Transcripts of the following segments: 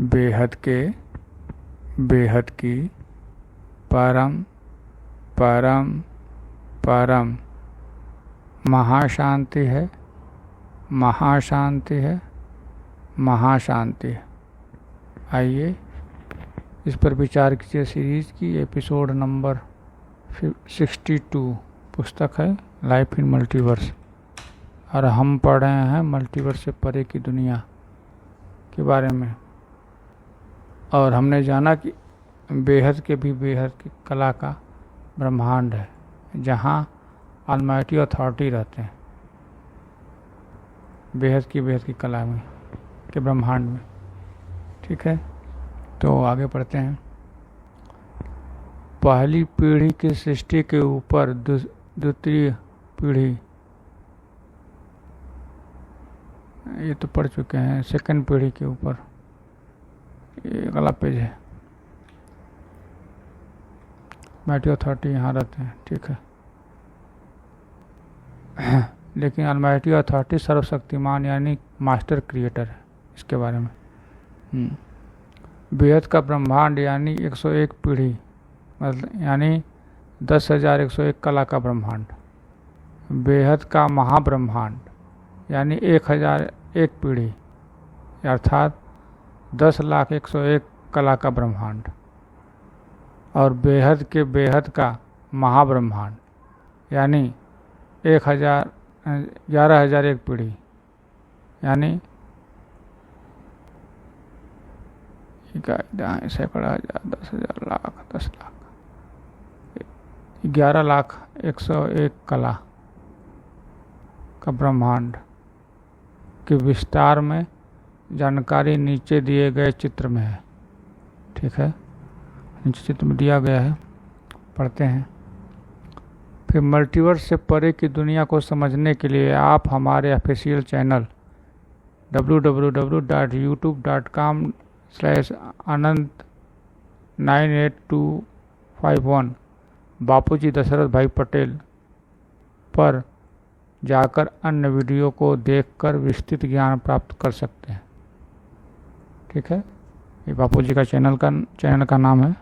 बेहद के, बेहद की, परम परम परम महाशांति है, महाशांति है, महाशांति है। आइए इस पर विचार कीजिए। सीरीज की एपिसोड नंबर 62 पुस्तक है लाइफ इन मल्टीवर्स, और हम पढ़ रहे हैं मल्टीवर्स से परे की दुनिया के बारे में। और हमने जाना कि बेहद के भी बेहद की कला का ब्रह्मांड है, जहाँ ऑलमाइटी अथॉरिटी रहते हैं। बेहद की कला में के ब्रह्मांड में। ठीक है, तो आगे पढ़ते हैं। पहली पीढ़ी की सृष्टि के ऊपर द्वितीय पीढ़ी, ये तो पढ़ चुके हैं। सेकंड पीढ़ी के ऊपर ये अगला पेज है। ऑलमाइटी अथॉरिटी यहाँ रहते हैं। ठीक है, लेकिन ऑलमाइटी अथॉरिटी सर्वशक्तिमान यानी मास्टर क्रिएटर है। इसके बारे में बेहद का ब्रह्मांड यानी 101 पीढ़ी, मतलब यानी 10,101 कला का ब्रह्मांड। बेहद का महाब्रह्मांड यानी 1001 पीढ़ी, अर्थात 10,01,001 कला का ब्रह्मांड। और बेहद के बेहद का महाब्रह्मांड यानी 11,001 पीढ़ी, यानी सैकड़ा, हजार, 10,000, लाख, 10 लाख, 11,01,001 कला का ब्रह्मांड के विस्तार में जानकारी नीचे दिए गए चित्र में है। ठीक है, नीचे चित्र में दिया गया है, पढ़ते हैं। फिर मल्टीवर्स से परे की दुनिया को समझने के लिए आप हमारे ऑफिशियल चैनल www.youtube.com/anant98251 बापूजी दशरथ भाई पटेल पर जाकर अन्य वीडियो को देखकर विस्तृत ज्ञान प्राप्त कर सकते हैं। ठीक है, ये बापूजी का चैनल का नाम है।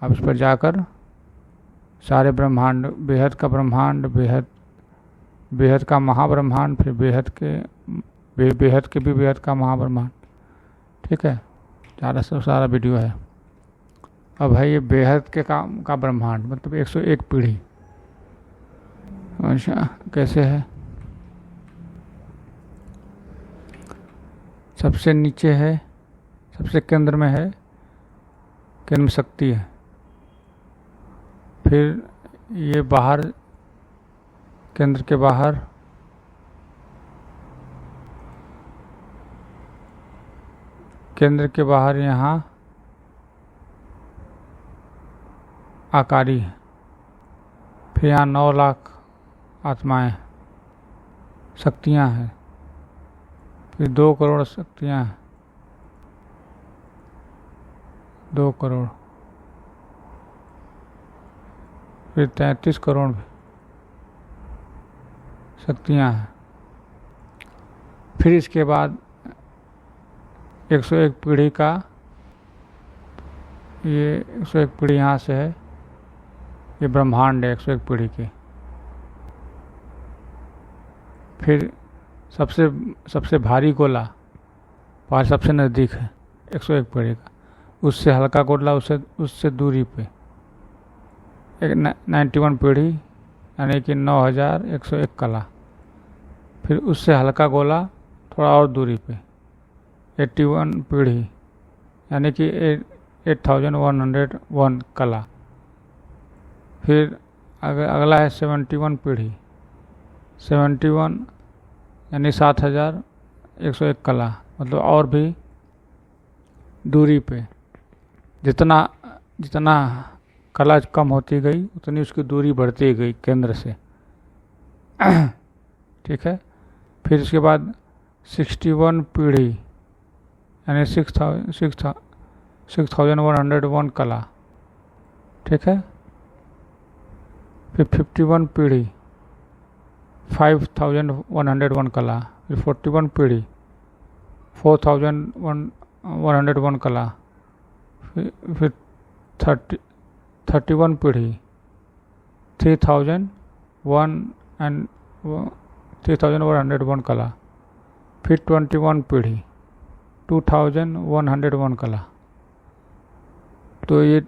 आप इस पर जाकर सारे ब्रह्मांड, बेहद का ब्रह्मांड, बेहद का महाब्रह्मांड, फिर बेहद के भी बेहद का महाब्रह्मांड। ठीक है, सारा वीडियो है। अब है ये बेहद के का ब्रह्मांड, मतलब 101 पीढ़ी। अच्छा, कैसे है? सबसे नीचे है, सबसे केंद्र में है, केंद्र में शक्ति है। फिर ये बाहर, केंद्र के बाहर यहाँ आकारी है। फिर यहाँ 9 लाख आत्माएं, शक्तियाँ हैं। फिर 2 करोड़ शक्तियाँ हैं, 2 करोड़। फिर 33 करोड़ शक्तियाँ हैं। फिर इसके बाद 101 पीढ़ी का, ये 101 पीढ़ी यहाँ से है, ये ब्रह्मांड है 101 पीढ़ी की। फिर सबसे भारी गोला पास सबसे नज़दीक है 101 पीढ़ी का, उससे हल्का गोला उससे दूरी पे 91 पीढ़ी यानी कि 9,101 कला। फिर उससे हल्का गोला थोड़ा और दूरी पे 81 पीढ़ी यानी कि 8,101 कला। फिर अगला है 71 पीढ़ी, 71 यानी 7,101 कला, मतलब और भी दूरी पे। जितना कला कम होती गई उतनी उसकी दूरी बढ़ती गई केंद्र से। ठीक है, फिर इसके बाद 61 पीढ़ी यानी 6,101 कला। ठीक है, फिर 51 पीढ़ी 5,101 कला। फिर 41 पीढ़ी 4,101 101 कला, फिर 31 पीढ़ी 3101 कला, फिर 21 पीढ़ी 2101 कला। तो ये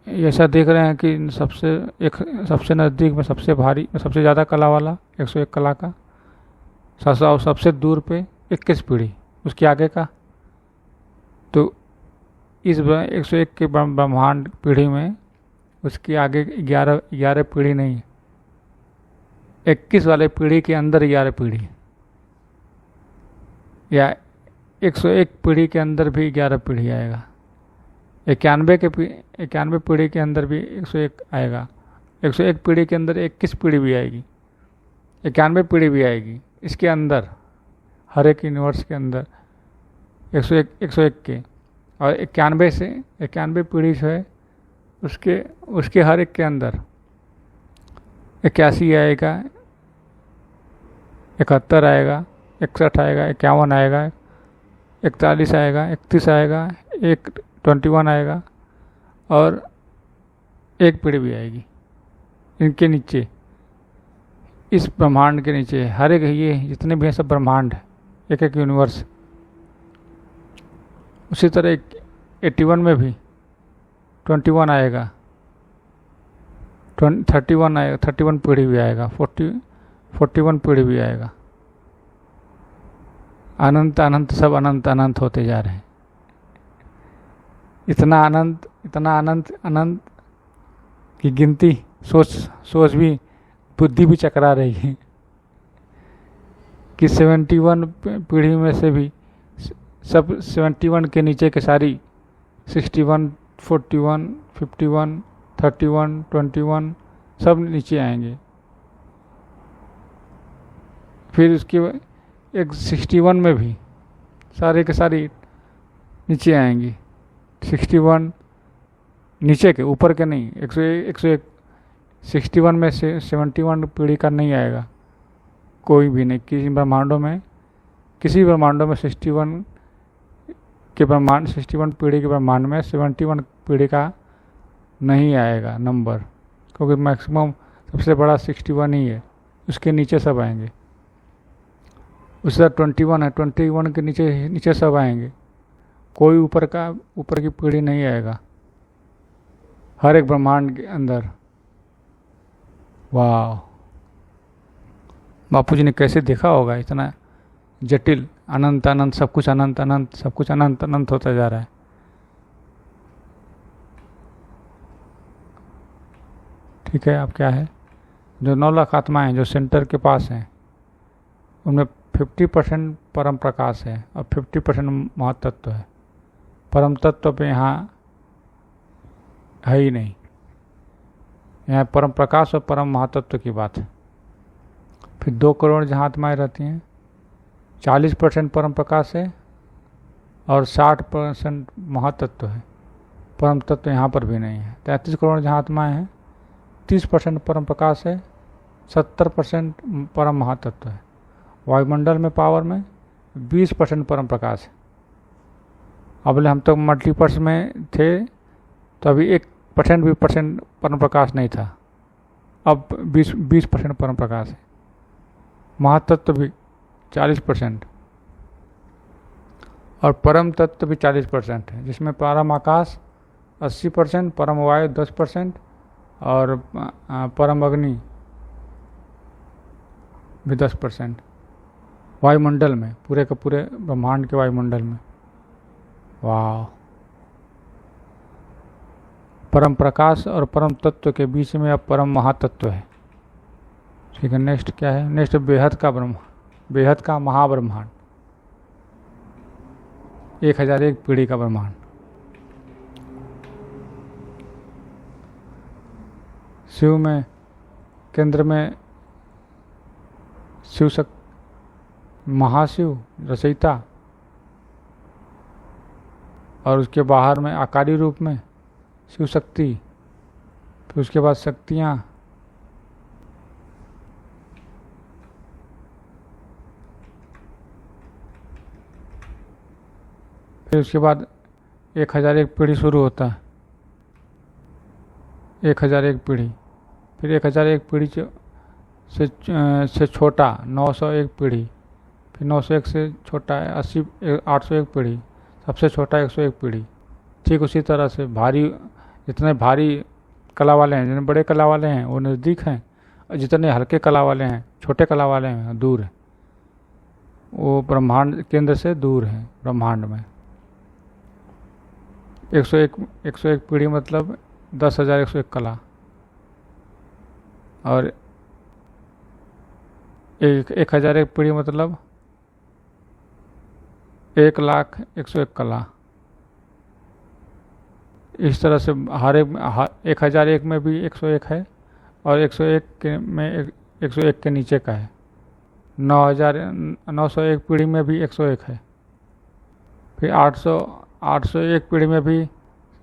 ऐसा देख रहे हैं कि सबसे नज़दीक में सबसे भारी सबसे ज़्यादा कला वाला 101 कला का, सबसे दूर पे 21 पीढ़ी उसके आगे का। तो इस 101 के ब्रह्मांड पीढ़ी में उसके आगे 11 पीढ़ी नहीं, 21 वाले पीढ़ी के अंदर 11 पीढ़ी, या 101 पीढ़ी के अंदर भी 11 पीढ़ी आएगा। 91 पीढ़ी के अंदर भी 101 आएगा। 101 पीढ़ी के अंदर 21 पीढ़ी भी आएगी, 91 पीढ़ी भी आएगी। इसके अंदर हर एक यूनिवर्स के अंदर 101 के, और 91 पीढ़ी जो है उसके हर एक के अंदर 81 आएगा, 71 आएगा, 61 आएगा, 51 आएगा, 41 आएगा, 31 आएगा, 21 आएगा, और एक पीढ़ी भी आएगी। इनके नीचे, इस ब्रह्मांड के नीचे हर एक, ये जितने भी हैं सब ब्रह्मांड है, एक एक यूनिवर्स। उसी तरह 81 में भी 21 आएगा, 31 आएगा, 31 पीढ़ी भी आएगा, 41 पीढ़ी भी आएगा। अनंत अनंत सब अनंत अनंत होते जा रहे हैं। इतना अनंत अनंत की गिनती सोच भी बुद्धि भी चकरा रही है कि 71 पीढ़ी में से भी सब 71 के नीचे के सारी 61, 41, 51, 31, 21 सब नीचे आएंगे। फिर उसके एक 61 में भी सारे के सारी नीचे आएंगी। 61 नीचे के, ऊपर के नहीं। 101 61 में से 71 पीढ़ी का नहीं आएगा कोई भी नहीं। किसी ब्रह्मांडों में 61 पीढ़ी के ब्रह्मांड में 71 पीढ़ी का नहीं आएगा नंबर, क्योंकि मैक्सिमम सबसे बड़ा 61 ही है, उसके नीचे सब आएंगे। उसके साथ 21 है, 21 के नीचे सब आएंगे। कोई ऊपर की पीढ़ी नहीं आएगा हर एक ब्रह्मांड के अंदर। वाह, बापू जी ने कैसे देखा होगा इतना जटिल, अनंत अनंत सब कुछ अनंत अनंत सब कुछ अनंत अनंत होता जा रहा है। ठीक है, अब क्या है, जो 9 लाख आत्माएं जो सेंटर के पास हैं उनमें 50% परम प्रकाश है और 50% महातत्व है। परम तत्व पे यहाँ है ही नहीं, यहाँ परम प्रकाश और परम महातत्व की बात है। फिर 2 करोड़ जहाँ आत्माएं रहती हैं, 40% परम प्रकाश है और 60% महातत्व है। परम तत्व यहाँ पर भी नहीं है। 33 करोड़ जहाँ आत्माएं हैं, 30% परम प्रकाश है, 70% परम महातत्व है। वायुमंडल में पावर में 20% परम प्रकाश है। अब हम तो मल्टीपर्स में थे तो अभी 1% भी परम प्रकाश नहीं था, अब 20% परम प्रकाश है। महातत्व भी 40% और परम तत्व भी 40% है, जिसमें परम आकाश 80%, परम वायु 10% और परम अग्नि भी 10% वायुमंडल में, पूरे के पूरे ब्रह्मांड के वायुमंडल में। वाह, परम प्रकाश और परम तत्व के बीच में अब परम महातत्व है। ठीक है, नेक्स्ट क्या है? नेक्स्ट बेहद का महाब्रह्मांड, 1001 पीढ़ी का ब्रह्मांड। शिव में केंद्र में महाशिव रचयिता, और उसके बाहर में आकारी रूप में शिव शक्ति, फिर उसके बाद शक्तियाँ, फिर उसके बाद 1001 पीढ़ी शुरू होता है, 1001 पीढ़ी। फिर 1001 पीढ़ी से छोटा 901 पीढ़ी। फिर 901 से छोटा है 801 पीढ़ी। सबसे छोटा 101 पीढ़ी। ठीक उसी तरह से भारी, जितने भारी कला वाले हैं, जितने बड़े कला वाले हैं वो नज़दीक हैं, और जितने हल्के कला वाले हैं, छोटे कला वाले हैं, दूर हैं। वो ब्रह्मांड केंद्र से दूर हैं ब्रह्मांड में। 101 पीढ़ी मतलब 10,101 कला। और 1001 पीढ़ी मतलब 1,01,101 कला। इस तरह से हर एक 1001 में भी 101 है, और 101 में 101 के नीचे का है। 901 पीढ़ी में भी 101 है। फिर 801 पीढ़ी में भी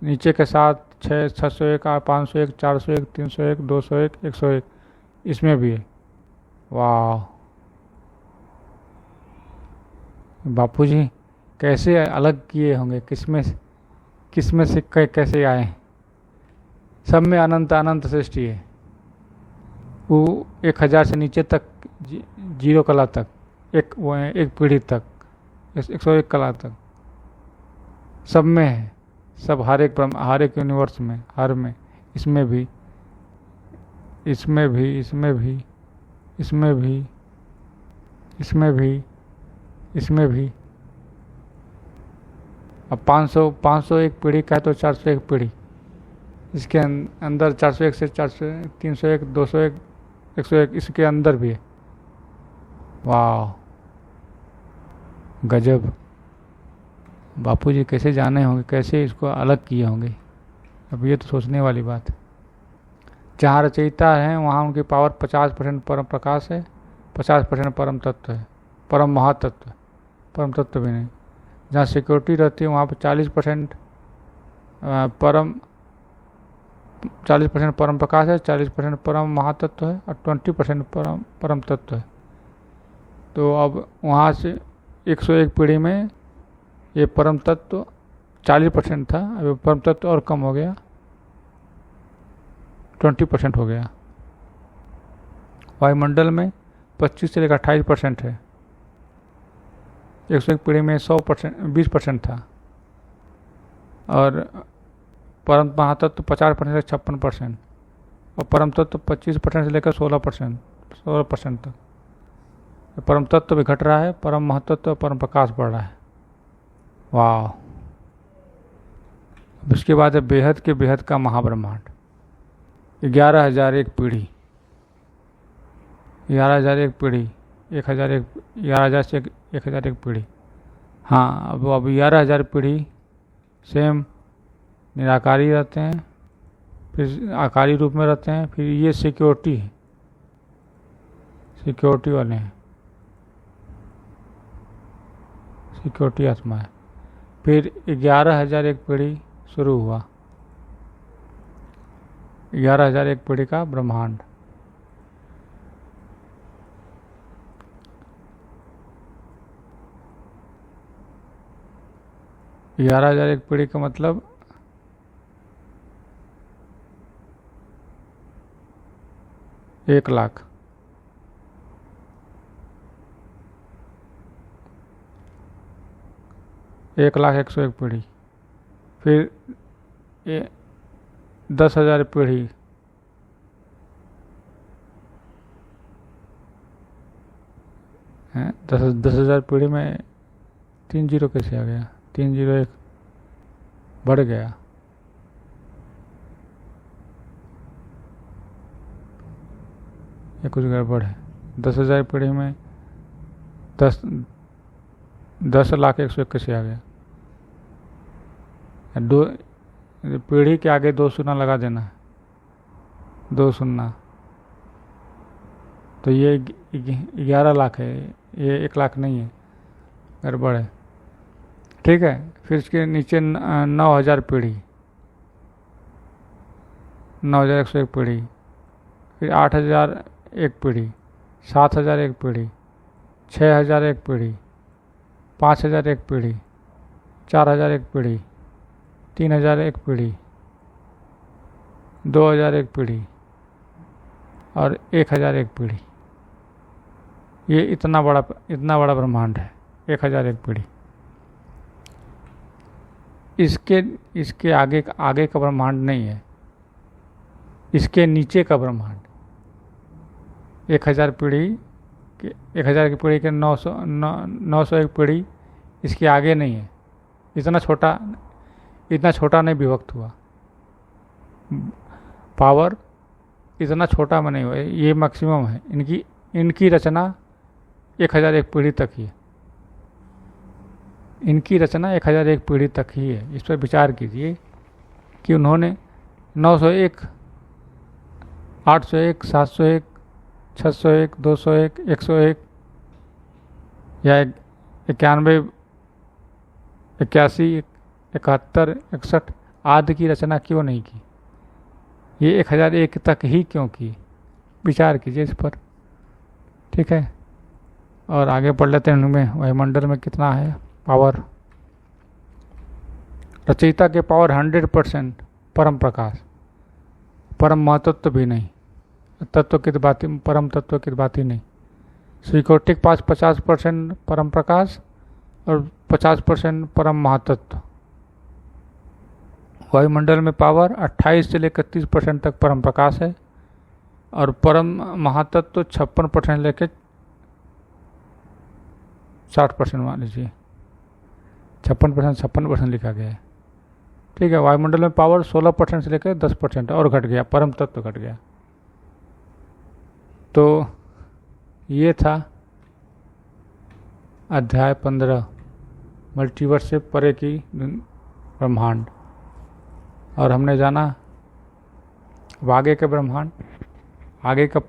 नीचे के साथ 601, 501, 401, 301, 201, 101 इसमें भी है। वाह बापूजी कैसे अलग किए होंगे, किसमें से कैसे आए। सब में अनंत अनंत सृष्टि है। वो 1000 से नीचे तक, 0 कला तक, एक पीढ़ी तक, 101 कला तक, सब में है। सब हर एक यूनिवर्स में, हर में, इसमें भी, इसमें भी, इसमें भी, इसमें भी, इसमें भी, इसमें भी। अब 501 पीढ़ी का है तो 401 पीढ़ी, इसके अंदर 401 से 400, 301, 201, 101 इसके अंदर भी है। वाह गजब। बापूजी कैसे जाने होंगे, कैसे इसको अलग किए होंगे। अब ये तो सोचने वाली बात है। जहाँ रचयिता हैं वहाँ उनकी पावर 50% परम प्रकाश है, 50% परम तत्व है, परम महातत्व, परम तत्व भी नहीं। जहाँ सिक्योरिटी रहती है वहाँ पर 40% परम प्रकाश है, 40% परम महातत्व है, और 20% परम तत्व है। तो अब वहाँ से 101 पीढ़ी में ये परम तत्व 40% था, अब परम तत्व और कम हो गया, 20% हो गया। वायुमंडल में 25 से लेकर 28% है। 101 पीढ़ी में 20% था, और परम महातत्व 50% से 56%, और परम तत्व 25% से लेकर 16% तक। परम तत्व भी घट रहा है, परम महतत्व, परम प्रकाश बढ़ रहा है। वाह। अब इसके बाद है बेहद के बेहद का महाब्रह्मांड। 11,001 पीढ़ी, 11,001 पीढ़ी, 11,000 से 1,001 पीढ़ी। हाँ, अब 11,000 पीढ़ी सेम निराकारी रहते हैं, फिर आकारी रूप में रहते हैं। फिर ये सिक्योरिटी है, सिक्योरिटी वाले हैं, सिक्योरिटी आत्मा है। फिर 11,001 पीढ़ी शुरू हुआ, 11,001 पीढ़ी का ब्रह्मांड। ग्यारह हजार एक पीढ़ी का मतलब 1,00,000। 1,01,101 पीढ़ी। फिर 10,000 पीढ़ी, है 10,000 पीढ़ी में 3 जीरो कैसे आ गया? 301 बढ़ गया। ये कुछ गड़बड़ है। 10,000 पीढ़ी में 10,00,101 कैसे आ गया? दो पीढ़ी के आगे 2 शून्य लगा देना है, 2 शून्य, तो ये 11,00,000 है, ये 1,00,000 नहीं है, गड़बड़ है। ठीक है। फिर इसके नीचे 9,000 पीढ़ी, 9,101 पीढ़ी। फिर 8,001 पीढ़ी, 7,001 पीढ़ी, 6,001 पीढ़ी, 5,001 पीढ़ी, 4000 एक पीढ़ी, 3000 एक पीढ़ी, 2000 एक पीढ़ी और 1000 एक पीढ़ी। ये इतना बड़ा ब्रह्मांड है, 1000 एक पीढ़ी। इसके आगे का ब्रह्मांड नहीं है, इसके नीचे का ब्रह्मांड। 1000 पीढ़ी के 1000 की पीढ़ी के 901 पीढ़ी इसके आगे नहीं है। इतना छोटा नहीं विभक्त हुआ। पावर इतना छोटा में नहीं हुआ, ये मैक्सिमम है। इनकी रचना 1001 पीढ़ी तक ही है। इनकी रचना 1001 पीढ़ी तक ही है। इस पर विचार कीजिए कि उन्होंने 901, 801, 701, 601, 201, 101 या 91, 81, 71, 61 आदि की रचना क्यों नहीं की? ये 1001 तक ही क्यों की? विचार कीजिए इस पर। ठीक है, और आगे पढ़ लेते हैं। उनमें वायुमंडल में कितना है पावर। रचयिता के पावर 100% परम प्रकाश, परम महतत्व भी नहीं, तत्व की बात, परम तत्व की बात ही नहीं। स्वीकोटिक पास 50% परम प्रकाश और 50% परम महातत्व। वायुमंडल में पावर 28 से लेकर 30% तक परम प्रकाश है और परम महातत्व 56% लेकर 60% मान लीजिए। 56% लिखा गया है। ठीक है, वायुमंडल में पावर 16% से लेकर 10% और घट गया, परम तत्व घट गया। तो ये था अध्याय 15, मल्टीवर्स से परे की ब्रह्मांड। और हमने जाना आगे के ब्रह्मांड। आगे का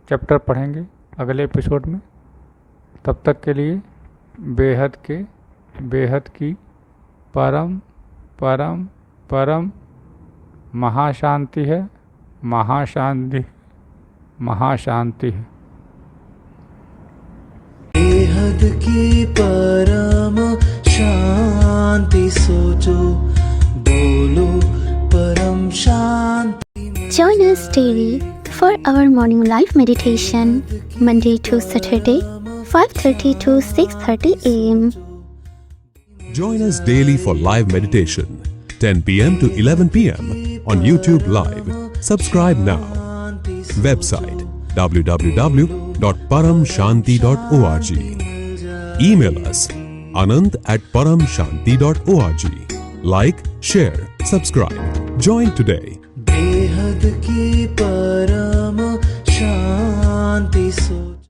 चैप्टर पढ़ेंगे अगले एपिसोड में। तब तक के लिए बेहद की परम परम परम महाशांति है, महाशांति है। बेहद की परम शांति सोचो, बोलो परम शांति। Join us daily for our morning live meditation, Monday to Saturday, 5:30 to 6:30 a.m. Join us daily for live meditation, 10 p.m. to 11 p.m. on YouTube Live. Subscribe now. Website www.paramshanti.org. Email us anant@paramshanti.org. Like, share, subscribe. Join today. बेहद की परम